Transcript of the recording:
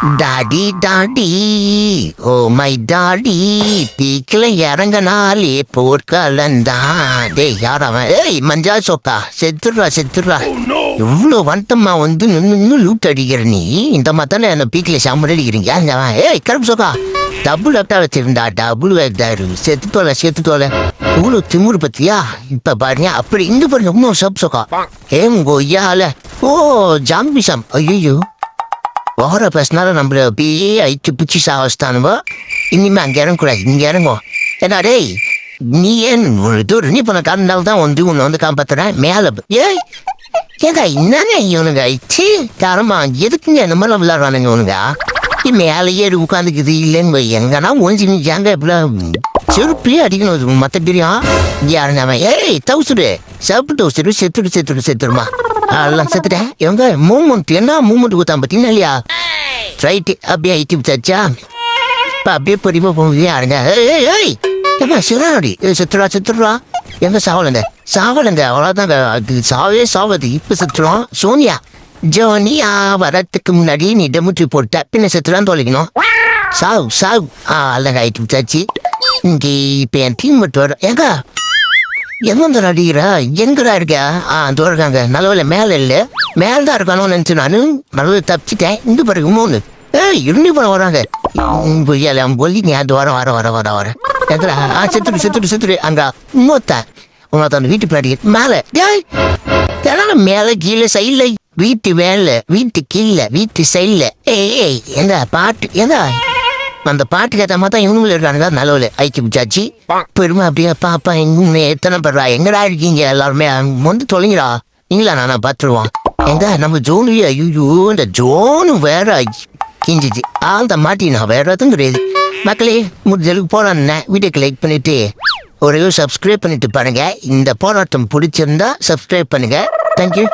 Daddy daddy oh my daddy பீக்கில் இறங்கினாலே போர்க்காலந்தான். டேய் யார் அவன்? ஏய் மஞ்சா சொக்கா செத்துடுறா. இவ்வளோ வந்துட்டம்மா வந்து நின்று லூட் அடிக்கிற நீ. இந்த மாதிரி தானே என்ன பீக்கில் சாம்பல் அடிக்கிறீங்க. ஏய் கருப்பு சொக்கா டபுள் அப்டா வச்சிருந்தா டபுள் வேக்டாரு செத்து தோலை இவ்வளோ திமுரு பத்தியா. இப்ப பாருங்க அப்படி இந்த பாருங்க இன்னும் சப் சொக்கா ஏம் கொய்யால. ஓ ஜாம்பிசம் ஐயோ ஓர பேசினால நம்மள அப்படியே ஐட்டு பிச்சு சாவஸ்தானுவோ. இனிமே அங்கே இறங்கக்கூடாது, இங்கே இறங்கும். ஏன்னா டேய் நீ ஏன் நீ பண்ண காரணத்தால் தான் வந்து உன்னை வந்து காப்பாத்துறேன் மேலே. ஏய் ஏங்க என்னங்க இவனுங்க ஐச்சு காரமா எதுக்குங்க இந்த மாதிரிலாம் விளையாடுறானுங்க இவனுங்க. மேலே ஏறி உட்காந்துக்குது இல்லைன்னு எங்கன்னா ஒழிஞ்சு ஏங்க இப்படிலாம் செருப்பே அடிக்கணும் மற்ற தெரியும் யாருங்க அவன். ஏய் தவுசுடு சப்பு தவுசுடு செத்துடுமா எல்லாம் செத்துட்டேன். எங்க மூமெண்ட் என்ன மூமெண்ட் கொடுத்தான் பார்த்தீங்கன்னா இல்லையா ரைட்டு அப்படியே ஐட்டி விட்டாச்சா. இப்போ அப்படியே பொறிமா போகுது யாருங்க. ஏய் ஏமா சிறாடி செத்துடுறா எங்க சாவலங்க அவ்வளோதாங்க. அது சாவது இப்போ செத்துடும். ஜோனியா வரத்துக்கு முன்னாடி நீ டெமுட்ரி போட்ட பின்ன செத்துடான்னு தொலைக்கணும். சாவு அல்லங்க ஐட்டி விட்டாச்சு. இங்கே இப்போ என் டீம் மட்டும் வரும். ஏங்க எங்க அடிக்கிறா எங்கடா இருக்க? அந்த இருக்காங்க நல்லவேளை மேலே இல்லை மேலே தான் இருக்கானு நினச்சி நான் நல்லது தப்பிச்சிட்டேன். இந்த பிறகு 3 இருண்டி போன வராங்க பொல்லிங்க. அது வர எங்கடா செத்துடு அங்க இன்னொருத்தான் வீட்டு பின்னாடி மேலே மேலே கீழே சைட்ல வீட்டு மேல வீட்டு கீழே வீட்டு சைட்ல. ஏய் எங்க பாட்டு எங்க அந்த பாட்டுக்கு ஏற்ற மாதிரி தான் இவங்களும் இருக்கானுங்க. நல்ல ஐக்கி பிடிச்சாச்சு பெருமை அப்படியே பாப்பா எங்க எத்தனை பேர்றா எங்கடா இருக்கீங்க எல்லாருமே வந்து தொலைங்கடா நீங்களா நானா பார்த்துருவோம். எங்க நம்ம ஜோனு ஐயோ இந்த ஜோனு வேற கிஞ்சிச்சு ஆழ்ந்த மாட்டி நான் வேற எதுவும் கிடையாது. மக்களே முடிஞ்சளவுக்கு போறான்னு வீடியோக்கு லைக் பண்ணிட்டு ஒரே சப்ஸ்கிரைப் பண்ணிட்டு பாருங்க. இந்த போராட்டம் பிடிச்சிருந்தா சப்ஸ்கிரைப் பண்ணுங்க. தேங்க்யூ.